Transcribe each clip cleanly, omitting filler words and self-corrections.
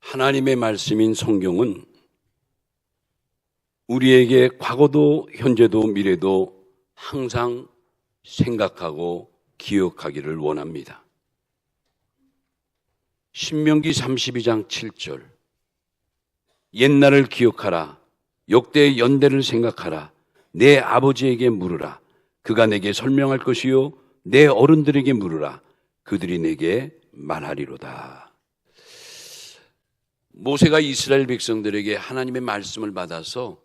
하나님의 말씀인 성경은 우리에게 과거도 현재도 미래도 항상 생각하고 기억하기를 원합니다. 신명기 32장 7절 옛날을 기억하라. 역대의 연대를 생각하라. 내 아버지에게 물으라. 그가 내게 설명할 것이요 내 어른들에게 물으라. 그들이 내게 말하리로다. 모세가 이스라엘 백성들에게 하나님의 말씀을 받아서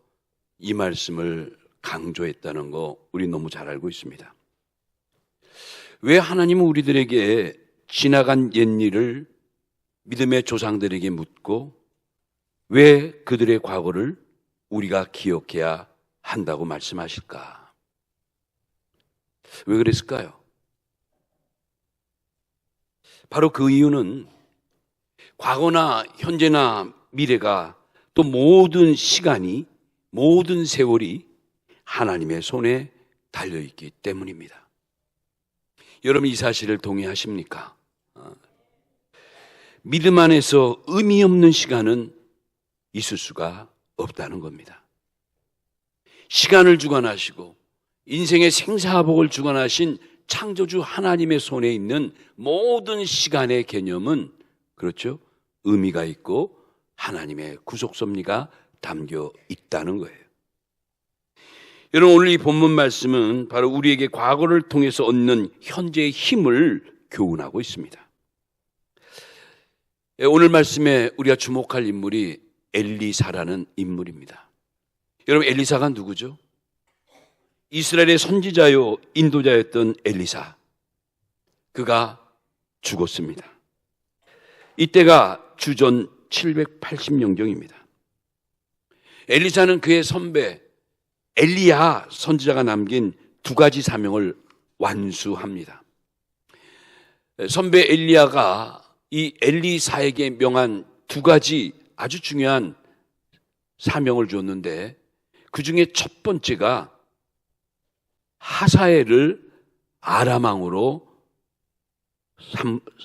이 말씀을 강조했다는 거 우리 너무 잘 알고 있습니다. 왜 하나님은 우리들에게 지나간 옛일을 믿음의 조상들에게 묻고 왜 그들의 과거를 우리가 기억해야 한다고 말씀하실까? 왜 그랬을까요? 바로 그 이유는 과거나 현재나 미래가 또 모든 시간이 모든 세월이 하나님의 손에 달려있기 때문입니다. 여러분 이 사실을 동의하십니까? 믿음 안에서 의미 없는 시간은 있을 수가 없다는 겁니다. 시간을 주관하시고 인생의 생사복을 주관하신 창조주 하나님의 손에 있는 모든 시간의 개념은 그렇죠? 의미가 있고 하나님의 구속섭리가 담겨 있다는 거예요. 여러분 오늘 이 본문 말씀은 바로 우리에게 과거를 통해서 얻는 현재의 힘을 교훈하고 있습니다. 오늘 말씀에 우리가 주목할 인물이 엘리사라는 인물입니다. 여러분 엘리사가 누구죠? 이스라엘의 선지자요 인도자였던 엘리사. 그가 죽었습니다. 이때가 주전 780년경입니다. 엘리사는 그의 선배 엘리야 선지자가 남긴 두 가지 사명을 완수합니다. 선배 엘리야가 이 엘리사에게 명한 두 가지 아주 중요한 사명을 줬는데 그 중에 첫 번째가 하사엘을 아람 왕으로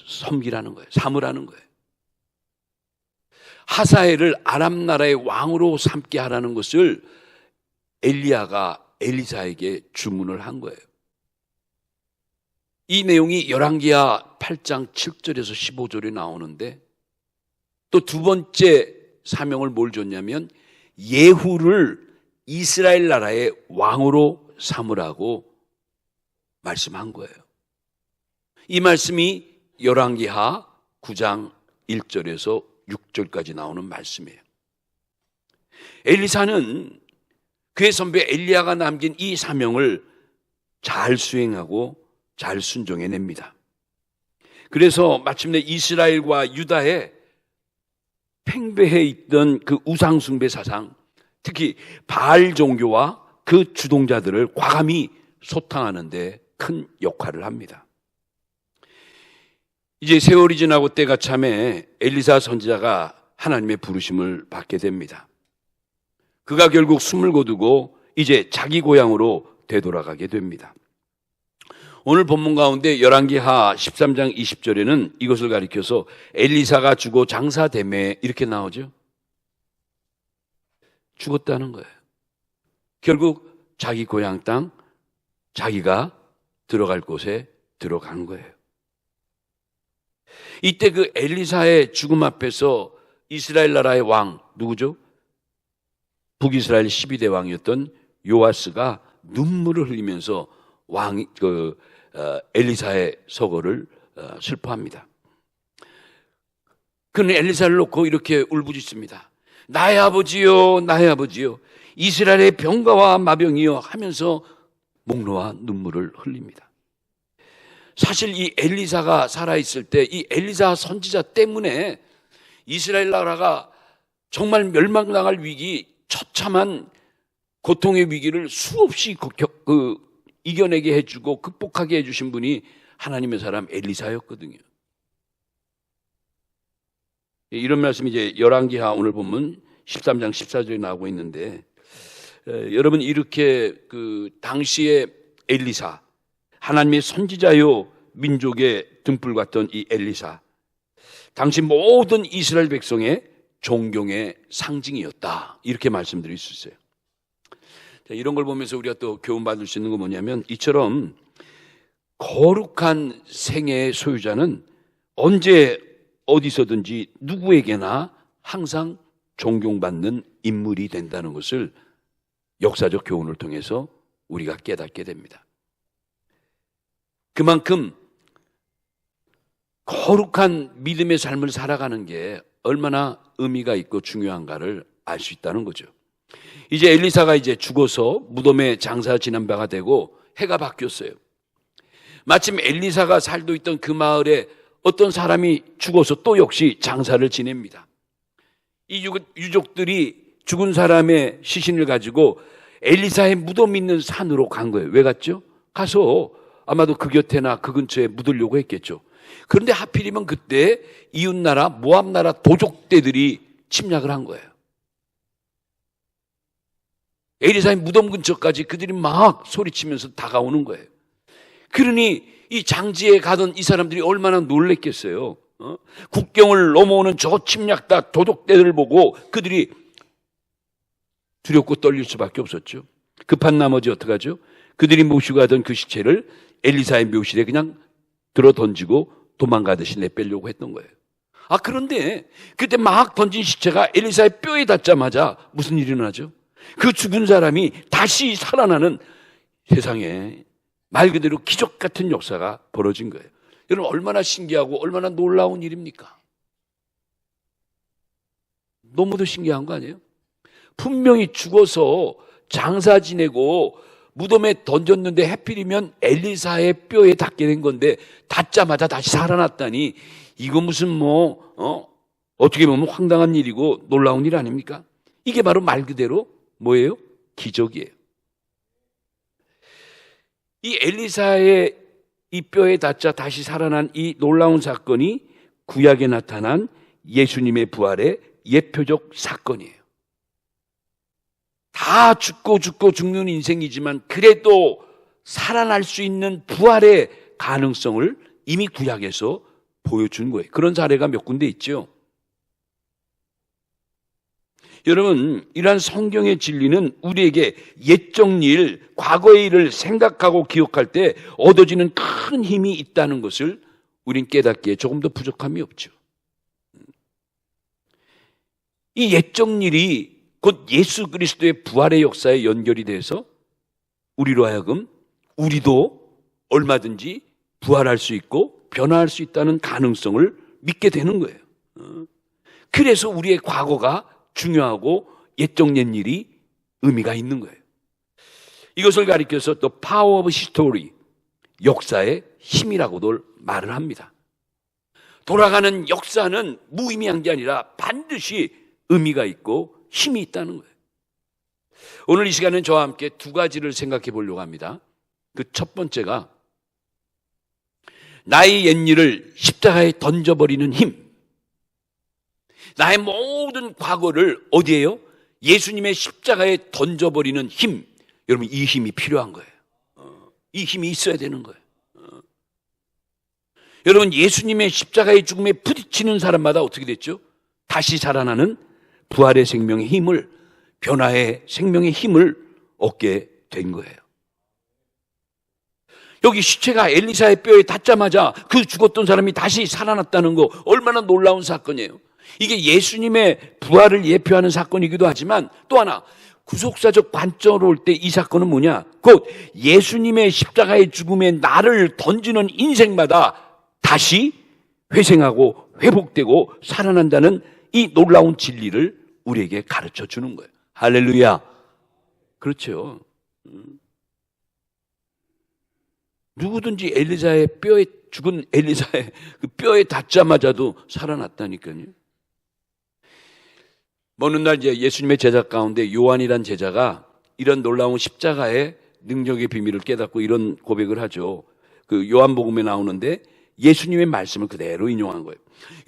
섬기라는 거예요. 삼으라는 거예요. 하사엘을 아람 나라의 왕으로 삼게 하라는 것을 엘리야가 엘리사에게 주문을 한 거예요. 이 내용이 열왕기하 8장 7절에서 15절에 나오는데 또 두 번째 사명을 뭘 줬냐면 예후를 이스라엘 나라의 왕으로 삼으라고 말씀한 거예요. 이 말씀이 열왕기하 9장 1절에서 6절까지 나오는 말씀이에요. 엘리사는 그의 선배 엘리야가 남긴 이 사명을 잘 수행하고 잘 순종해냅니다. 그래서 마침내 이스라엘과 유다에 팽배해 있던 그 우상숭배 사상, 특히 바알 종교와 그 주동자들을 과감히 소탕하는 데 큰 역할을 합니다. 이제 세월이 지나고 때가 참에 엘리사 선지자가 하나님의 부르심을 받게 됩니다. 그가 결국 숨을 거두고 이제 자기 고향으로 되돌아가게 됩니다. 오늘 본문 가운데 열왕기하 13장 20절에는 이것을 가리켜서 엘리사가 죽어 장사되매 이렇게 나오죠. 죽었다는 거예요. 결국 자기 고향 땅, 자기가 들어갈 곳에 들어간 거예요. 이때 그 엘리사의 죽음 앞에서 이스라엘 나라의 왕 누구죠? 북이스라엘 12대 왕이었던 요아스가 눈물을 흘리면서 엘리사의 서거를 슬퍼합니다. 그는 엘리사를 놓고 이렇게 울부짖습니다. 나의 아버지요, 나의 아버지요, 이스라엘의 병가와 마병이요 하면서 목 놓아 눈물을 흘립니다. 사실 이 엘리사가 살아있을 때 이 엘리사 선지자 때문에 이스라엘 나라가 정말 멸망당할 위기, 처참한 고통의 위기를 수없이 이겨내게 해주고 극복하게 해주신 분이 하나님의 사람 엘리사였거든요. 이런 말씀이 이제 열왕기하 오늘 보면 13장 14절에 나오고 있는데 여러분 이렇게 그 당시에 엘리사 하나님의 선지자요 민족의 등불 같던 이 엘리사 당시 모든 이스라엘 백성의 존경의 상징이었다. 이렇게 말씀드릴 수 있어요. 자, 이런 걸 보면서 우리가 또 교훈받을 수 있는 건 뭐냐면, 이처럼 거룩한 생애의 소유자는 언제 어디서든지 누구에게나 항상 존경받는 인물이 된다는 것을 역사적 교훈을 통해서 우리가 깨닫게 됩니다. 그만큼 거룩한 믿음의 삶을 살아가는 게 얼마나 의미가 있고 중요한가를 알 수 있다는 거죠. 이제 엘리사가 이제 죽어서 무덤에 장사 지난 바가 되고 해가 바뀌었어요. 마침 엘리사가 살고 있던 그 마을에 어떤 사람이 죽어서 또 역시 장사를 지냅니다. 이 유족들이 죽은 사람의 시신을 가지고 엘리사의 무덤 있는 산으로 간 거예요. 왜 갔죠? 가서 아마도 그 곁에나 그 근처에 묻으려고 했겠죠. 그런데 하필이면 그때 이웃나라 모압나라 도적대들이 침략을 한 거예요. 엘리사의 무덤 근처까지 그들이 막 소리치면서 다가오는 거예요. 그러니 이 장지에 가던 이 사람들이 얼마나 놀랬겠어요. 국경을 넘어오는 저 침략다 도적대들을 보고 그들이 두렵고 떨릴 수밖에 없었죠. 급한 나머지 어떡하죠? 그들이 모시고 가던 그 시체를 엘리사의 묘실에 그냥 들어 던지고 도망가듯이 내빼려고 했던 거예요. 그런데 그때 막 던진 시체가 엘리사의 뼈에 닿자마자 무슨 일이 일어나죠? 그 죽은 사람이 다시 살아나는, 세상에 말 그대로 기적 같은 역사가 벌어진 거예요. 여러분, 얼마나 신기하고 얼마나 놀라운 일입니까? 너무도 신기한 거 아니에요? 분명히 죽어서 장사 지내고 무덤에 던졌는데 해필이면 엘리사의 뼈에 닿게 된 건데 닿자마자 다시 살아났다니, 이거 무슨 어떻게 보면 황당한 일이고 놀라운 일 아닙니까? 이게 바로 말 그대로 뭐예요? 기적이에요. 이 엘리사의 이 뼈에 닿자 다시 살아난 이 놀라운 사건이 구약에 나타난 예수님의 부활의 예표적 사건이에요. 다 죽고 죽는 인생이지만 그래도 살아날 수 있는 부활의 가능성을 이미 구약에서 보여준 거예요. 그런 사례가 몇 군데 있죠. 여러분, 이러한 성경의 진리는 우리에게 옛적 일, 과거의 일을 생각하고 기억할 때 얻어지는 큰 힘이 있다는 것을 우린 깨닫기에 조금 더 부족함이 없죠. 이 옛적 일이 곧 예수 그리스도의 부활의 역사에 연결이 돼서 우리로 하여금 우리도 얼마든지 부활할 수 있고 변화할 수 있다는 가능성을 믿게 되는 거예요. 그래서 우리의 과거가 중요하고 옛적 옛 일이 의미가 있는 거예요. 이것을 가리켜서 The Power of History, 역사의 힘이라고도 말을 합니다. 돌아가는 역사는 무의미한 게 아니라 반드시 의미가 있고 힘이 있다는 거예요. 오늘 이 시간은 저와 함께 두 가지를 생각해 보려고 합니다. 그 첫 번째가 나의 옛일을 십자가에 던져버리는 힘. 나의 모든 과거를 어디에요? 예수님의 십자가에 던져버리는 힘. 여러분, 이 힘이 필요한 거예요. 이 힘이 있어야 되는 거예요. 여러분, 예수님의 십자가의 죽음에 부딪히는 사람마다 어떻게 됐죠? 다시 살아나는 부활의 생명의 힘을, 변화의 생명의 힘을 얻게 된 거예요. 여기 시체가 엘리사의 뼈에 닿자마자 그 죽었던 사람이 다시 살아났다는 거 얼마나 놀라운 사건이에요. 이게 예수님의 부활을 예표하는 사건이기도 하지만 또 하나 구속사적 관점으로 올 때 이 사건은 뭐냐? 곧 예수님의 십자가의 죽음에 나를 던지는 인생마다 다시 회생하고 회복되고 살아난다는 이 놀라운 진리를 우리에게 가르쳐 주는 거예요. 할렐루야. 그렇죠. 누구든지 엘리사의 뼈에, 죽은 엘리사의 그 뼈에 닿자마자도 살아났다니까요. 어느 날 이제 예수님의 제자 가운데 요한이란 제자가 이런 놀라운 십자가의 능력의 비밀을 깨닫고 이런 고백을 하죠. 그 요한복음에 나오는데 예수님의 말씀을 그대로 인용한 거예요.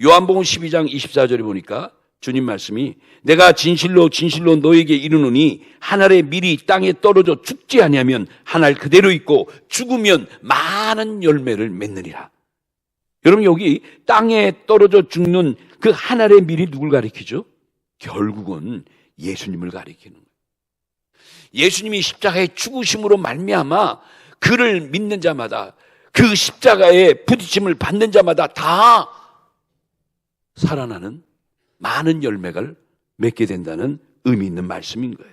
요한복음 12장 24절에 보니까 주님 말씀이 내가 진실로 진실로 너에게 이르노니 한 알의 밀이 땅에 떨어져 죽지 아니하면 한 알 그대로 있고 죽으면 많은 열매를 맺느니라. 여러분, 여기 땅에 떨어져 죽는 그 한 알의 밀이 누굴 가리키죠? 결국은 예수님을 가리키는 거예요. 예수님이 십자가의 죽으심으로 말미암아 그를 믿는 자마다, 그 십자가의 부딪힘을 받는 자마다 다 살아나는 많은 열매를 맺게 된다는 의미 있는 말씀인 거예요.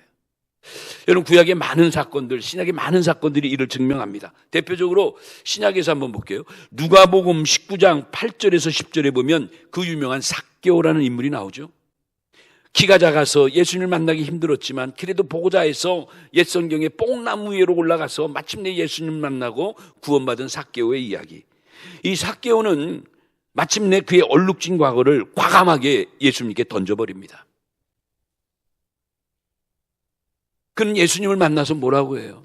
여러분, 구약의 많은 사건들, 신약의 많은 사건들이 이를 증명합니다. 대표적으로 신약에서 한번 볼게요. 누가복음 19장 8절에서 10절에 보면 그 유명한 삭개오라는 인물이 나오죠. 키가 작아서 예수님을 만나기 힘들었지만 그래도 보고자 해서 옛 성경에 뽕나무 위로 올라가서 마침내 예수님을 만나고 구원받은 삭개오의 이야기. 이 삭개오는 마침내 그의 얼룩진 과거를 과감하게 예수님께 던져버립니다. 그는 예수님을 만나서 뭐라고 해요?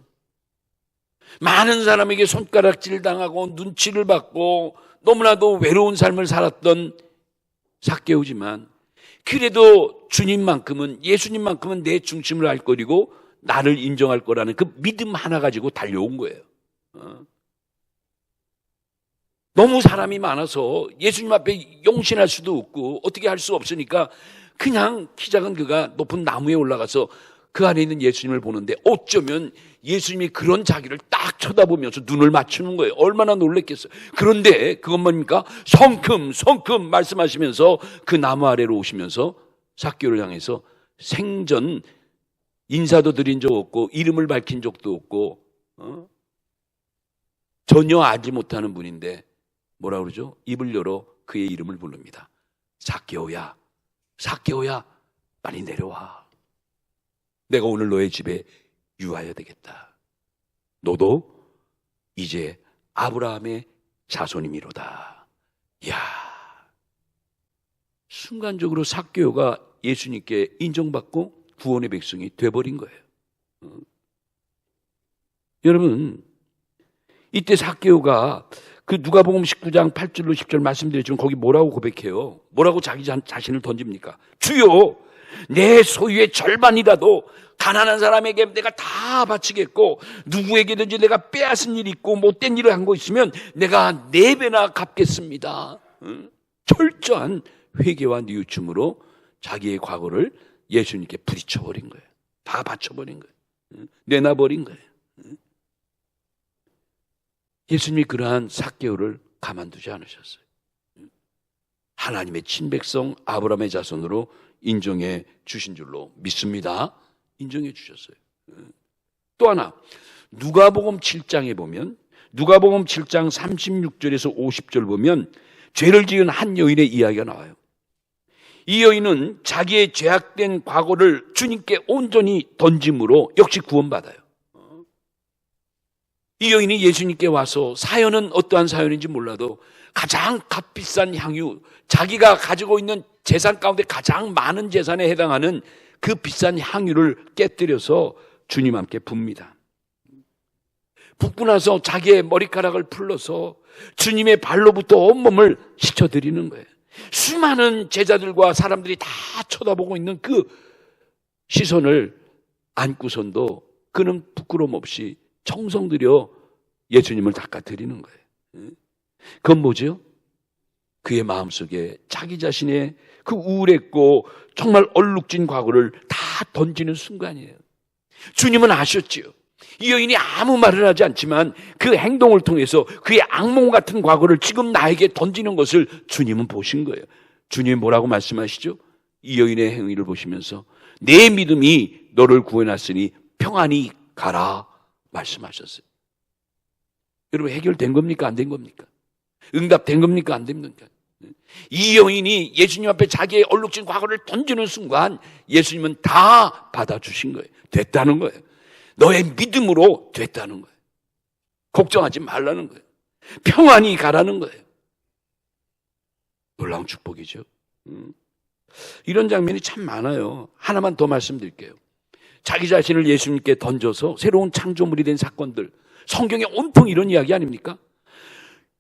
많은 사람에게 손가락질 당하고 눈치를 받고 너무나도 외로운 삶을 살았던 삭개오지만 그래도 주님만큼은, 예수님만큼은 내 중심을 알 거리고 나를 인정할 거라는 그 믿음 하나 가지고 달려온 거예요. 너무 사람이 많아서 예수님 앞에 용신할 수도 없고 어떻게 할 수 없으니까 그냥 키 작은 그가 높은 나무에 올라가서 그 안에 있는 예수님을 보는데 어쩌면 예수님이 그런 자기를 딱 쳐다보면서 눈을 맞추는 거예요. 얼마나 놀랬겠어요. 그런데 그건 뭡니까? 성큼 말씀하시면서 그 나무 아래로 오시면서 삭개오를 향해서 생전 인사도 드린 적 없고 이름을 밝힌 적도 없고 전혀 알지 못하는 분인데 뭐라 그러죠? 입을 열어 그의 이름을 부릅니다. 삭개오야, 삭개오야, 빨리 내려와. 내가 오늘 너의 집에 유하여야 되겠다. 너도 이제 아브라함의 자손이미로다. 이야, 순간적으로 삭개오가 예수님께 인정받고 구원의 백성이 돼버린 거예요. 여러분, 이때 삭개오가 그 누가복음 19장 8절로 10절 말씀드렸지만 거기 뭐라고 고백해요? 뭐라고 자기 자신을 던집니까? 주여, 내 소유의 절반이라도 가난한 사람에게 내가 다 바치겠고 누구에게든지 내가 빼앗은 일이 있고 못된 일을 한 거 있으면 내가 4배나 갚겠습니다. 철저한 회개와 뉘우침으로 자기의 과거를 예수님께 부딪혀버린 거예요. 다 바쳐버린 거예요. 내놔버린 거예요. 예수님이 그러한 삭개오를 가만두지 않으셨어요. 하나님의 친백성 아브라함의 자손으로 인정해 주신 줄로 믿습니다. 인정해 주셨어요. 또 하나, 누가복음 7장에 보면, 누가복음 7장 36절에서 50절 보면 죄를 지은 한 여인의 이야기가 나와요. 이 여인은 자기의 죄악된 과거를 주님께 온전히 던짐으로 역시 구원받아요. 이 여인이 예수님께 와서, 사연은 어떠한 사연인지 몰라도 가장 값비싼 향유, 자기가 가지고 있는 재산 가운데 가장 많은 재산에 해당하는 그 비싼 향유를 깨뜨려서 주님 함께 붓니다. 붓고 나서 자기의 머리카락을 풀러서 주님의 발로부터 온몸을 씻어드리는 거예요. 수많은 제자들과 사람들이 다 쳐다보고 있는 그 시선을 안고선도 그는 부끄러움 없이 정성 들여 예수님을 닦아드리는 거예요. 그건 뭐죠? 그의 마음속에 자기 자신의 그 우울했고 정말 얼룩진 과거를 다 던지는 순간이에요. 주님은 아셨지요. 이 여인이 아무 말을 하지 않지만 그 행동을 통해서 그의 악몽 같은 과거를 지금 나에게 던지는 것을 주님은 보신 거예요. 주님이 뭐라고 말씀하시죠? 이 여인의 행위를 보시면서 내 믿음이 너를 구해놨으니 평안히 가라 말씀하셨어요. 여러분, 해결된 겁니까? 안 된 겁니까? 응답된 겁니까? 안 됩니까? 이 여인이 예수님 앞에 자기의 얼룩진 과거를 던지는 순간 예수님은 다 받아주신 거예요. 됐다는 거예요. 너의 믿음으로 됐다는 거예요. 걱정하지 말라는 거예요. 평안히 가라는 거예요. 놀라운 축복이죠. 이런 장면이 참 많아요. 하나만 더 말씀드릴게요. 자기 자신을 예수님께 던져서 새로운 창조물이 된 사건들, 성경에 온통 이런 이야기 아닙니까?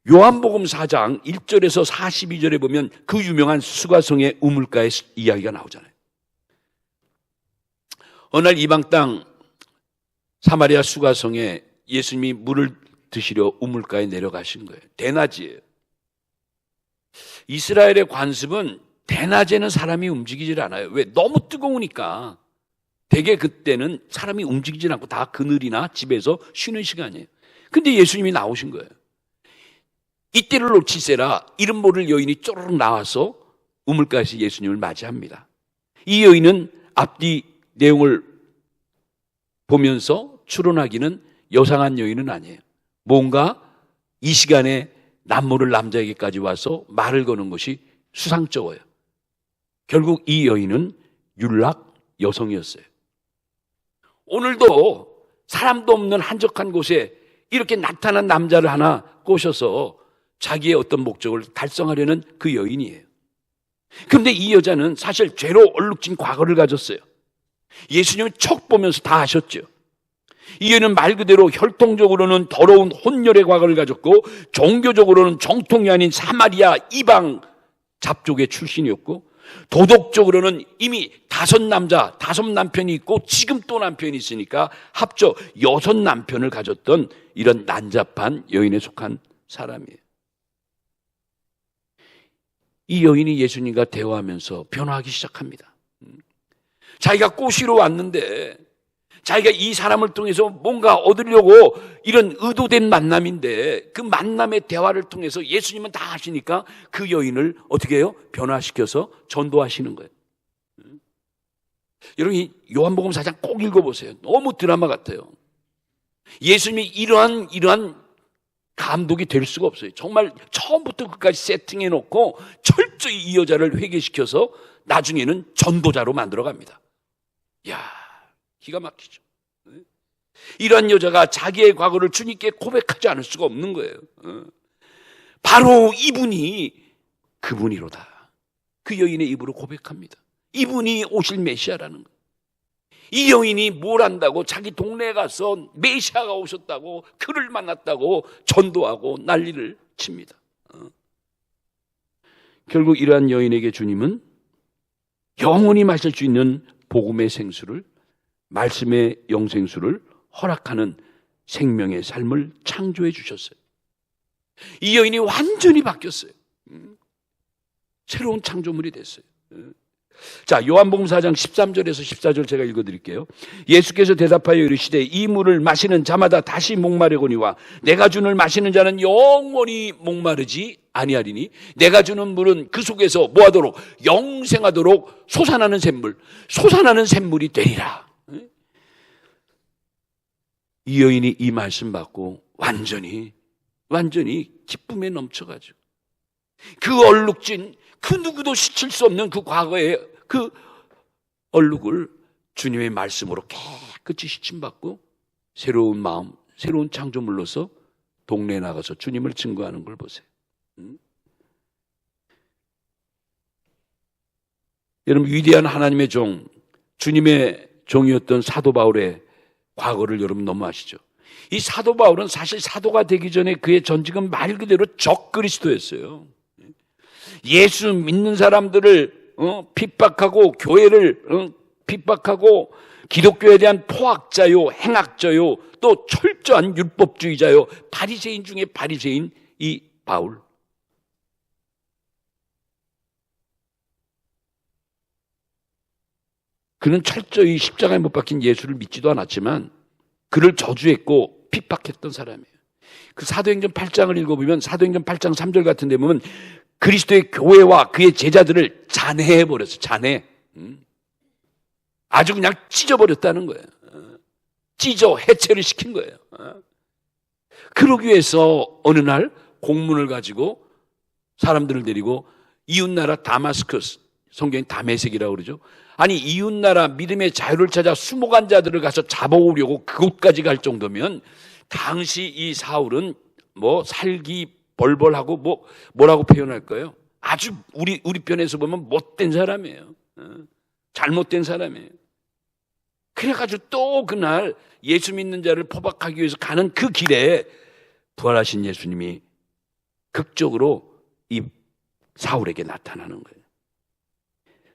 요한복음 4장 1절에서 42절에 보면 그 유명한 수가성의 우물가의 이야기가 나오잖아요. 어느 날 이방 땅 사마리아 수가성에 예수님이 물을 드시려 우물가에 내려가신 거예요. 대낮이에요. 이스라엘의 관습은 대낮에는 사람이 움직이질 않아요. 왜? 너무 뜨거우니까. 대개 그때는 사람이 움직이질 않고 다 그늘이나 집에서 쉬는 시간이에요. 근데 예수님이 나오신 거예요. 이때를 놓치세라 이름 모를 여인이 쪼르륵 나와서 우물가에서 예수님을 맞이합니다. 이 여인은 앞뒤 내용을 보면서 추론하기는 여상한 여인은 아니에요. 뭔가 이 시간에 남모를 남자에게까지 와서 말을 거는 것이 수상쩍어요. 결국 이 여인은 율락 여성이었어요. 오늘도 사람도 없는 한적한 곳에 이렇게 나타난 남자를 하나 꼬셔서 자기의 어떤 목적을 달성하려는 그 여인이에요. 그런데 이 여자는 사실 죄로 얼룩진 과거를 가졌어요. 예수님은 척 보면서 다 아셨죠. 이 여인은 말 그대로 혈통적으로는 더러운 혼혈의 과거를 가졌고 종교적으로는 정통이 아닌 사마리아 이방 잡족의 출신이었고 도덕적으로는 이미 5남자, 5남편이 있고 지금 또 남편이 있으니까 합쳐 6 남편을 가졌던 이런 난잡한 여인에 속한 사람이에요. 이 여인이 예수님과 대화하면서 변화하기 시작합니다. 자기가 꼬시러 왔는데 자기가 이 사람을 통해서 뭔가 얻으려고 이런 의도된 만남인데 그 만남의 대화를 통해서 예수님은 다 하시니까 그 여인을 어떻게 해요? 변화시켜서 전도하시는 거예요. 여러분 이 요한복음 4장 꼭 읽어보세요. 너무 드라마 같아요. 예수님이 이러한 감독이 될 수가 없어요. 정말 처음부터 끝까지 세팅해놓고 철저히 이 여자를 회개시켜서 나중에는 전도자로 만들어갑니다. 이야, 기가 막히죠. 이러한 여자가 자기의 과거를 주님께 고백하지 않을 수가 없는 거예요. 바로 이분이 그분이로다. 그 여인의 입으로 고백합니다. 이분이 오실 메시아라는 거예요. 이 여인이 뭘 안다고 자기 동네에 가서 메시아가 오셨다고 그를 만났다고 전도하고 난리를 칩니다. 결국 이러한 여인에게 주님은 영원히 마실 수 있는 복음의 생수를, 말씀의 영생수를 허락하는 생명의 삶을 창조해 주셨어요. 이 여인이 완전히 바뀌었어요. 새로운 창조물이 됐어요. 자, 요한복음 4장 13절에서 14절 제가 읽어드릴게요. 예수께서 대답하여 이르시되 이 물을 마시는 자마다 다시 목마르거니와 내가 주는 마시는 자는 영원히 목마르지 아니하리니 내가 주는 물은 그 속에서 뭐하도록 영생하도록 솟아나는 샘물이 되리라. 이 여인이 이 말씀 받고 완전히 기쁨에 넘쳐가지고 그 얼룩진 그 누구도 시칠 수 없는 그 과거의 그 얼룩을 주님의 말씀으로 깨끗이 씻임받고 새로운 마음, 새로운 창조물로서 동네에 나가서 주님을 증거하는 걸 보세요. 여러분 위대한 하나님의 종, 주님의 종이었던 사도 바울의 과거를 여러분 너무 아시죠? 이 사도 바울은 사실 사도가 되기 전에 그의 전직은 말 그대로 적그리스도였어요. 예수 믿는 사람들을 핍박하고 교회를 핍박하고 기독교에 대한 포학자요, 행악자요, 또 철저한 율법주의자요, 바리새인 중에 바리새인 이 바울. 그는 철저히 십자가에 못 박힌 예수를 믿지도 않았지만 그를 저주했고 핍박했던 사람이에요. 그 사도행전 8장을 읽어보면 사도행전 8장 3절 같은 데 보면 그리스도의 교회와 그의 제자들을 잔해해버렸어. 잔해. 아주 그냥 찢어버렸다는 거예요. 찢어 해체를 시킨 거예요. 그러기 위해서 어느 날 공문을 가지고 사람들을 데리고 이웃나라 다마스커스, 성경이 다메섹이라고 그러죠. 아니 이웃나라 믿음의 자유를 찾아 수목한 자들을 가서 잡아오려고 그곳까지 갈 정도면 당시 이 사울은 뭐 살기 벌벌하고 뭐라고 표현할까요? 아주 우리 편에서 보면 못된 사람이에요. 잘못된 사람이에요. 그래가지고 또 그날 예수 믿는 자를 포박하기 위해서 가는 그 길에 부활하신 예수님이 극적으로 이 사울에게 나타나는 거예요.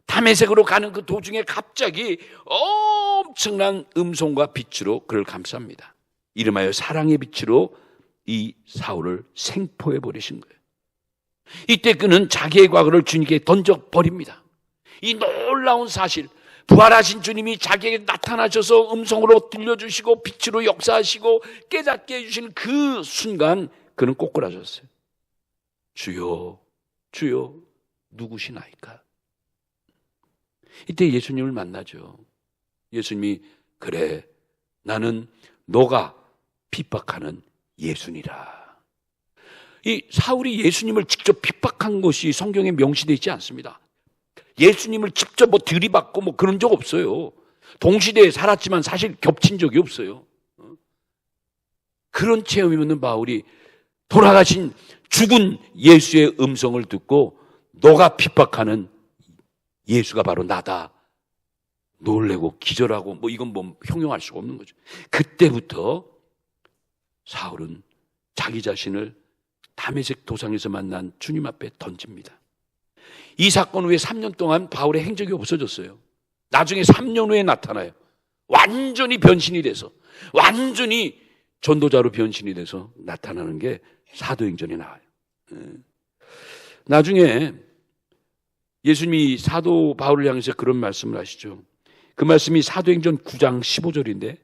다메섹으로 가는 그 도중에 갑자기 엄청난 음성과 빛으로 그를 감쌉니다. 이름하여 사랑의 빛으로 이 사울을 생포해 버리신 거예요. 이때 그는 자기의 과거를 주님께 던져버립니다. 이 놀라운 사실, 부활하신 주님이 자기에게 나타나셔서 음성으로 들려주시고 빛으로 역사하시고 깨닫게 해주시는 그 순간 그는 꼬꾸라졌어요. 주여, 주여, 누구시나이까? 이때 예수님을 만나죠. 예수님이 그래, 나는 너가 핍박하는 예수니라. 이 사울이 예수님을 직접 핍박한 것이 성경에 명시되어 있지 않습니다. 예수님을 직접 들이받고 그런 적 없어요. 동시대에 살았지만 사실 겹친 적이 없어요. 그런 체험이 있는 바울이 돌아가신 죽은 예수의 음성을 듣고 너가 핍박하는 예수가 바로 나다. 놀래고 기절하고 이건 형용할 수가 없는 거죠. 그때부터 사울은 자기 자신을 다메섹 도상에서 만난 주님 앞에 던집니다. 이 사건 후에 3년 동안 바울의 행적이 없어졌어요. 나중에 3년 후에 나타나요. 완전히 변신이 돼서, 완전히 전도자로 변신이 돼서 나타나는 게 사도행전에 나와요. 나중에 예수님이 사도 바울을 향해서 그런 말씀을 하시죠. 그 말씀이 사도행전 9장 15절인데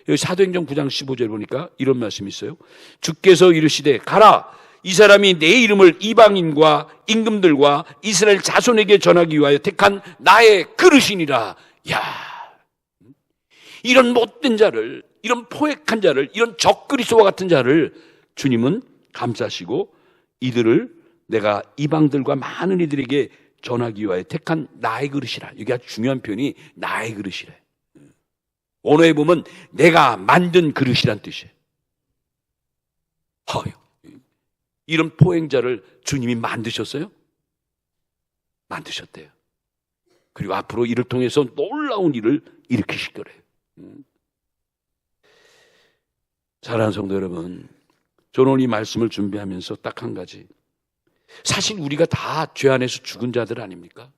여기 사도행전 9장 15절 보니까 이런 말씀이 있어요. 주께서 이르시되 가라, 이 사람이 내 이름을 이방인과 임금들과 이스라엘 자손에게 전하기 위하여 택한 나의 그릇이니라. 야, 이런 못된 자를, 이런 포획한 자를, 이런 적그리스도와 같은 자를 주님은 감싸시고 이들을 내가 이방들과 많은 이들에게 전하기 위하여 택한 나의 그릇이라. 여기 아주 중요한 표현이 나의 그릇이래. 언어에 보면 내가 만든 그릇이란 뜻이에요. 이런 포행자를 주님이 만드셨어요? 만드셨대요. 그리고 앞으로 이를 통해서 놀라운 일을 일으키실 거래요. 사랑하는 성도 여러분, 저는 오늘 이 말씀을 준비하면서 딱 한 가지, 사실 우리가 다 죄 안에서 죽은 자들 아닙니까?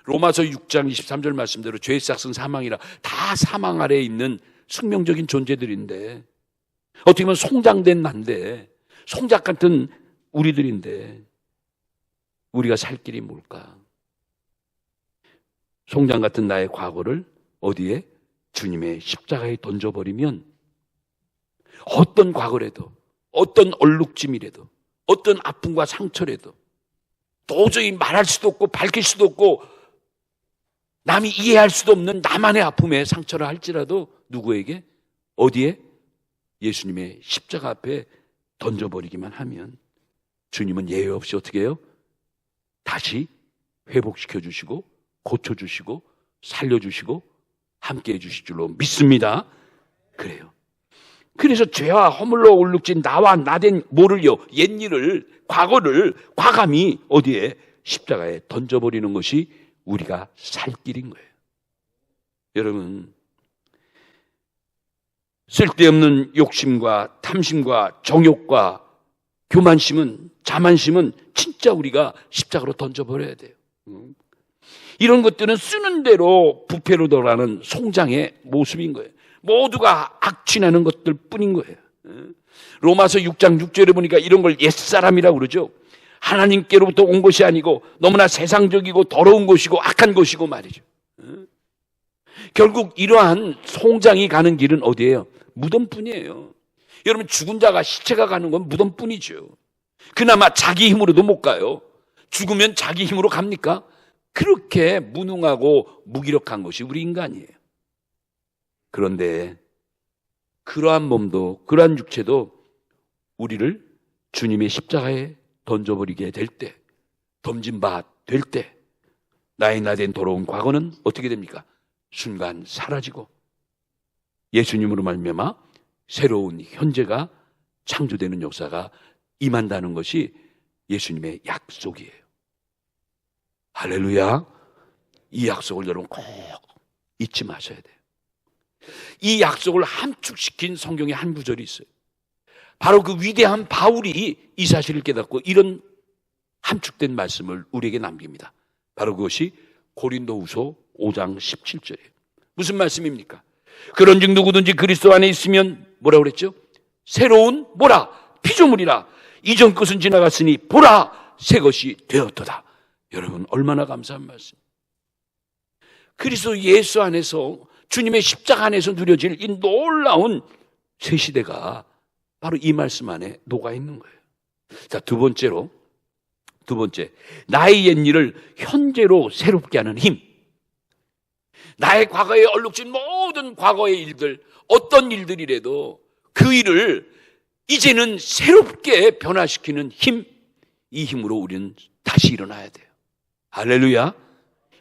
로마서 6장 23절 말씀대로 죄의 싹은 사망이라. 다 사망 아래에 있는 숙명적인 존재들인데, 어떻게 보면 송장된 난데, 송작 같은 우리들인데 우리가 살 길이 뭘까? 송장 같은 나의 과거를 어디에? 주님의 십자가에 던져버리면 어떤 과거라도, 어떤 얼룩짐이라도, 어떤 아픔과 상처라도 도저히 말할 수도 없고 밝힐 수도 없고 남이 이해할 수도 없는 나만의 아픔에 상처를 할지라도 누구에게? 어디에? 예수님의 십자가 앞에 던져버리기만 하면 주님은 예외 없이 어떻게 해요? 다시 회복시켜 주시고 고쳐주시고 살려주시고 함께해 주실 줄로 믿습니다. 그래요. 그래서 죄와 허물로 얼룩진 나와 나된 뭐를요? 옛일을, 과거를 과감히 어디에? 십자가에 던져버리는 것이 우리가 살 길인 거예요. 여러분, 쓸데없는 욕심과 탐심과 정욕과 교만심은, 자만심은 진짜 우리가 십자가로 던져버려야 돼요. 이런 것들은 쓰는 대로 부패로 돌아가는 송장의 모습인 거예요. 모두가 악취나는 것들 뿐인 거예요. 로마서 6장 6절에 보니까 이런 걸 옛사람이라고 그러죠. 하나님께로부터 온 것이 아니고 너무나 세상적이고 더러운 것이고 악한 것이고 말이죠. 결국 이러한 송장이 가는 길은 어디예요? 무덤뿐이에요. 여러분, 죽은 자가, 시체가 가는 건 무덤뿐이죠. 그나마 자기 힘으로도 못 가요. 죽으면 자기 힘으로 갑니까? 그렇게 무능하고 무기력한 것이 우리 인간이에요. 그런데 그러한 몸도, 그러한 육체도 우리를 주님의 십자가에 던져버리게 될 때, 던진 바 될 때, 나의 나된 더러운 과거는 어떻게 됩니까? 순간 사라지고 예수님으로 말미암아 새로운 현재가 창조되는 역사가 임한다는 것이 예수님의 약속이에요. 할렐루야. 이 약속을 여러분 꼭 잊지 마셔야 돼요. 이 약속을 함축시킨 성경의 한 구절이 있어요. 바로 그 위대한 바울이 이 사실을 깨닫고 이런 함축된 말씀을 우리에게 남깁니다. 바로 그것이 고린도후서 5장 17절이에요. 무슨 말씀입니까? 그런즉 누구든지 그리스도 안에 있으면 뭐라고 그랬죠? 새로운 뭐라? 피조물이라. 이전 것은 지나갔으니 보라, 새 것이 되었도다. 여러분, 얼마나 감사한 말씀. 그리스도 예수 안에서, 주님의 십자가 안에서 누려질 이 놀라운 새 시대가 바로 이 말씀 안에 녹아 있는 거예요. 자, 두 번째, 나의 옛일을 현재로 새롭게 하는 힘. 나의 과거에 얼룩진 모든 과거의 일들, 어떤 일들이라도 그 일을 이제는 새롭게 변화시키는 힘, 이 힘으로 우리는 다시 일어나야 돼요. 할렐루야.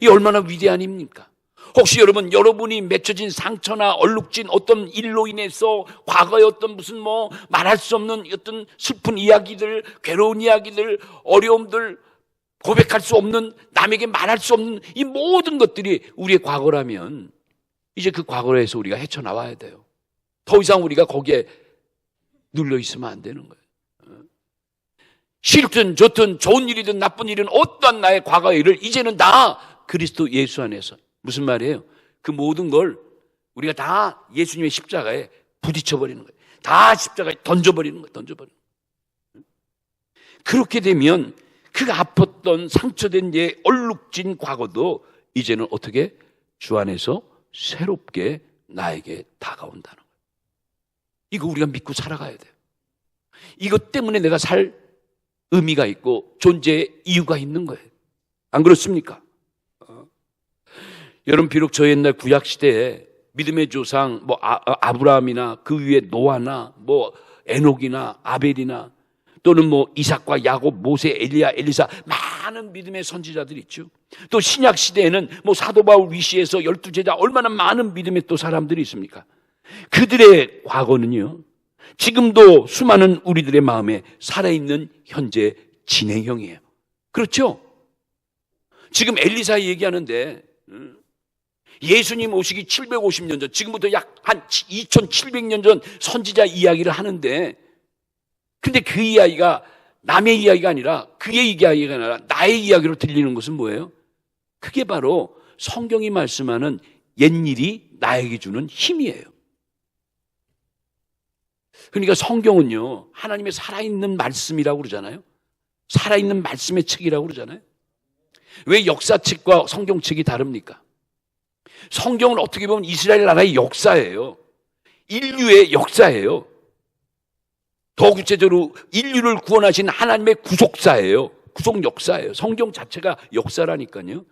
이 얼마나 위대한 힘입니까? 혹시 여러분이 맺혀진 상처나 얼룩진 어떤 일로 인해서 과거의 어떤 무슨 말할 수 없는 어떤 슬픈 이야기들, 괴로운 이야기들, 어려움들, 고백할 수 없는, 남에게 말할 수 없는 이 모든 것들이 우리의 과거라면 이제 그 과거에서 우리가 헤쳐나와야 돼요. 더 이상 우리가 거기에 눌려 있으면 안 되는 거예요. 싫든 좋든 좋은 일이든 나쁜 일은 어떠한 나의 과거의 일을 이제는 다 그리스도 예수 안에서, 무슨 말이에요? 그 모든 걸 우리가 다 예수님의 십자가에 부딪혀버리는 거예요. 다 십자가에 던져버리는 거예요. 그렇게 되면 그 아팠던 상처된 얼룩진 과거도 이제는 어떻게? 주 안에서 새롭게 나에게 다가온다는 거예요. 이거 우리가 믿고 살아가야 돼요. 이것 때문에 내가 살 의미가 있고 존재의 이유가 있는 거예요. 안 그렇습니까? 여러분, 비록 저 옛날 구약 시대에 믿음의 조상 아브라함이나 그 위에 노아나 에녹이나 아벨이나 또는 이삭과 야곱, 모세, 엘리야, 엘리사, 많은 믿음의 선지자들이 있죠. 또 신약 시대에는 사도 바울 위시에서 12제자, 얼마나 많은 믿음의 또 사람들이 있습니까? 그들의 과거는요, 지금도 수많은 우리들의 마음에 살아있는 현재 진행형이에요. 그렇죠? 지금 엘리사 얘기하는데 예수님 오시기 750년 전, 지금부터 약 한 2700년 전 선지자 이야기를 하는데, 근데 그 이야기가 남의 이야기가 아니라, 그의 이야기가 아니라 나의 이야기로 들리는 것은 뭐예요? 그게 바로 성경이 말씀하는 옛일이 나에게 주는 힘이에요. 그러니까 성경은요, 하나님의 살아있는 말씀이라고 그러잖아요. 살아있는 말씀의 책이라고 그러잖아요. 왜 역사책과 성경책이 다릅니까? 성경은 어떻게 보면 이스라엘 나라의 역사예요. 인류의 역사예요. 더 구체적으로 인류를 구원하신 하나님의 구속사예요. 구속 역사예요. 성경 자체가 역사라니까요.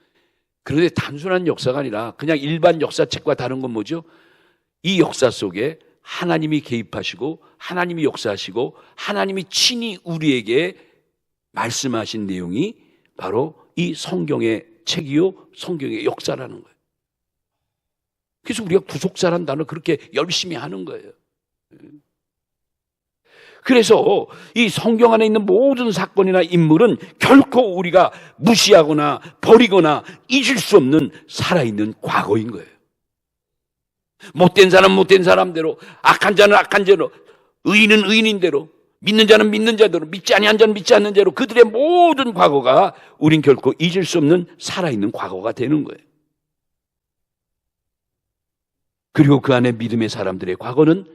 그런데 단순한 역사가 아니라 그냥 일반 역사책과 다른 건 뭐죠? 이 역사 속에 하나님이 개입하시고 하나님이 역사하시고 하나님이 친히 우리에게 말씀하신 내용이 바로 이 성경의 책이요, 성경의 역사라는 거예요. 그래서 우리가 구속사라는 단어 그렇게 열심히 하는 거예요. 그래서 이 성경 안에 있는 모든 사건이나 인물은 결코 우리가 무시하거나 버리거나 잊을 수 없는 살아있는 과거인 거예요. 못된 사람 못된 사람대로, 악한 자는 악한 대로, 의인은 의인인대로, 믿는 자는 믿는 자대로, 믿지 아니한 자는 믿지 않는 대로, 그들의 모든 과거가 우린 결코 잊을 수 없는 살아있는 과거가 되는 거예요. 그리고 그 안에 믿음의 사람들의 과거는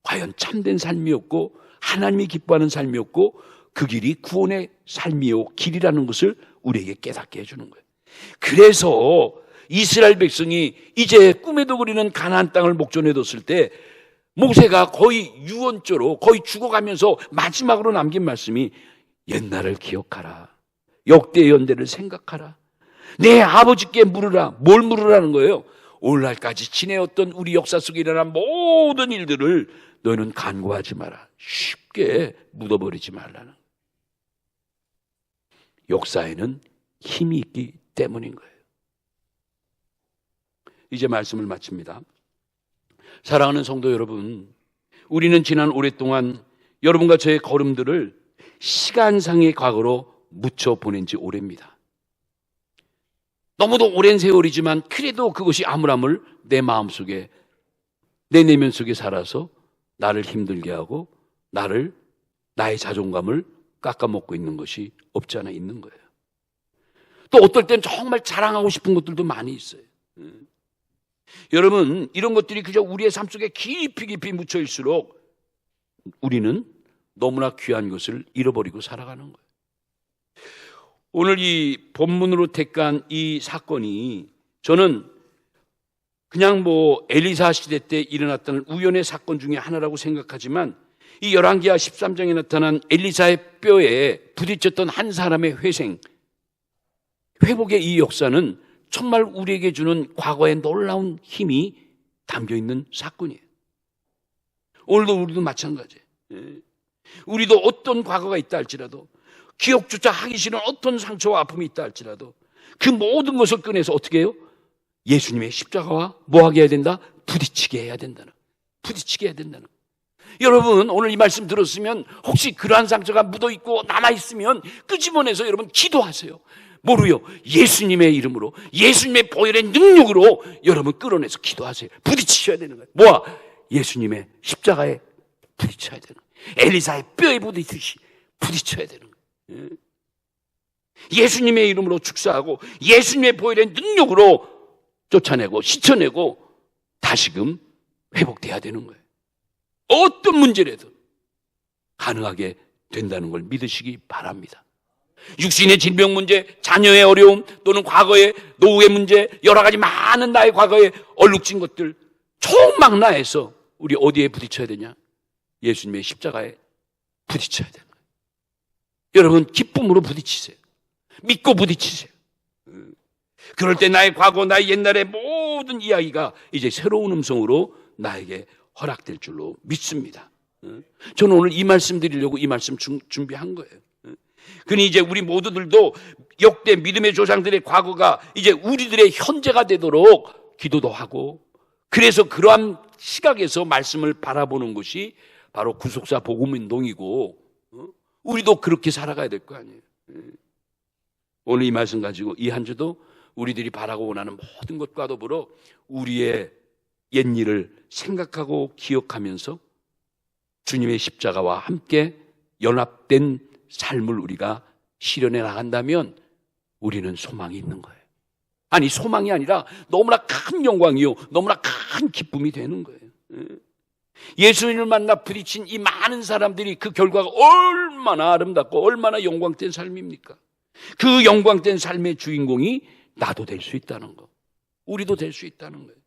과연 참된 삶이었고 하나님이 기뻐하는 삶이었고 그 길이 구원의 삶이요 길이라는 것을 우리에게 깨닫게 해주는 거예요. 그래서 이스라엘 백성이 이제 꿈에도 그리는 가나안 땅을 목전에 뒀을 때 모세가 거의 유언조로 거의 죽어가면서 마지막으로 남긴 말씀이 옛날을 기억하라. 역대의 연대를 생각하라. 내 아버지께 물으라. 뭘 물으라는 거예요? 오늘날까지 지내었던 우리 역사 속에 일어난 모든 일들을 너희는 간과하지 마라. 쉽게 묻어버리지 말라는. 역사에는 힘이 있기 때문인 거예요. 이제 말씀을 마칩니다. 사랑하는 성도 여러분, 우리는 지난 오랫동안 여러분과 저의 걸음들을 시간상의 과거로 묻혀 보낸 지 오래입니다. 너무도 오랜 세월이지만 그래도 그것이 아물아물 내 마음속에, 내 내면 속에 살아서 나를 힘들게 하고 나의 자존감을 깎아먹고 있는 것이 없지 않아 있는 거예요. 또 어떨 땐 정말 자랑하고 싶은 것들도 많이 있어요. 여러분, 이런 것들이 그저 우리의 삶 속에 깊이 묻혀있을수록 우리는 너무나 귀한 것을 잃어버리고 살아가는 거예요. 오늘 이 본문으로 택한 이 사건이 저는 그냥 엘리사 시대 때 일어났던 우연의 사건 중에 하나라고 생각하지만 이 열왕기하 13장에 나타난 엘리사의 뼈에 부딪혔던 한 사람의 회복의 이 역사는 정말 우리에게 주는 과거의 놀라운 힘이 담겨있는 사건이에요. 오늘도 우리도 마찬가지예요. 우리도 어떤 과거가 있다 할지라도, 기억조차 하기 싫은 어떤 상처와 아픔이 있다 할지라도 그 모든 것을 꺼내서 어떻게 해요? 예수님의 십자가와 뭐하게 해야 된다? 부딪히게 해야 된다는, 부딪히게 해야 된다는. 여러분, 오늘 이 말씀 들었으면 혹시 그러한 상처가 묻어있고 남아있으면 끄집어내서 여러분 기도하세요. 뭐로요? 예수님의 이름으로, 예수님의 보혈의 능력으로 여러분 끌어내서 기도하세요. 부딪히셔야 되는 거예요. 뭐야? 예수님의 십자가에 부딪혀야 되는 거예요. 엘리사의 뼈에 부딪듯이 부딪혀야 되는 거예요. 예수님의 이름으로 축사하고 예수님의 보혈의 능력으로 쫓아내고 씻어내고 다시금 회복돼야 되는 거예요. 어떤 문제라도 가능하게 된다는 걸 믿으시기 바랍니다. 육신의 질병 문제, 자녀의 어려움, 또는 과거의 노후의 문제, 여러 가지 많은 나의 과거에 얼룩진 것들 총망라해서 우리 어디에 부딪혀야 되냐? 예수님의 십자가에 부딪혀야 되는 거예요. 여러분, 기쁨으로 부딪히세요. 믿고 부딪히세요. 그럴 때 나의 과거, 나의 옛날의 모든 이야기가 이제 새로운 음성으로 나에게 허락될 줄로 믿습니다. 저는 오늘 이 말씀 드리려고 이 말씀 준비한 거예요. 그니 이제 우리 모두들도 역대 믿음의 조상들의 과거가 이제 우리들의 현재가 되도록 기도도 하고, 그래서 그러한 시각에서 말씀을 바라보는 것이 바로 구속사 복음운동이고, 우리도 그렇게 살아가야 될 거 아니에요. 오늘 이 말씀 가지고 이 한 주도 우리들이 바라고 원하는 모든 것과 더불어 우리의 옛일을 생각하고 기억하면서 주님의 십자가와 함께 연합된 삶을 우리가 실현해 나간다면 우리는 소망이 있는 거예요. 아니, 소망이 아니라 너무나 큰 영광이요, 너무나 큰 기쁨이 되는 거예요. 예수님을 만나 부딪힌 이 많은 사람들이 그 결과가 얼마나 아름답고 얼마나 영광된 삶입니까? 그 영광된 삶의 주인공이 나도 될 수 있다는 거, 우리도 될 수 있다는 거예요.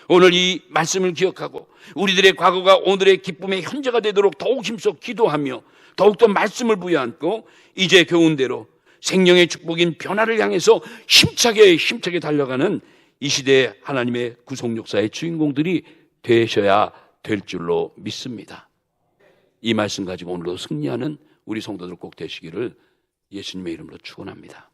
오늘 이 말씀을 기억하고 우리들의 과거가 오늘의 기쁨의 현재가 되도록 더욱 힘써 기도하며 더욱더 말씀을 부여안고 이제 교훈대로 생명의 축복인 변화를 향해서 힘차게 달려가는 이 시대의 하나님의 구속 역사의 주인공들이 되셔야 될 줄로 믿습니다. 이 말씀 가지고 오늘도 승리하는 우리 성도들 꼭 되시기를 예수님의 이름으로 축원합니다.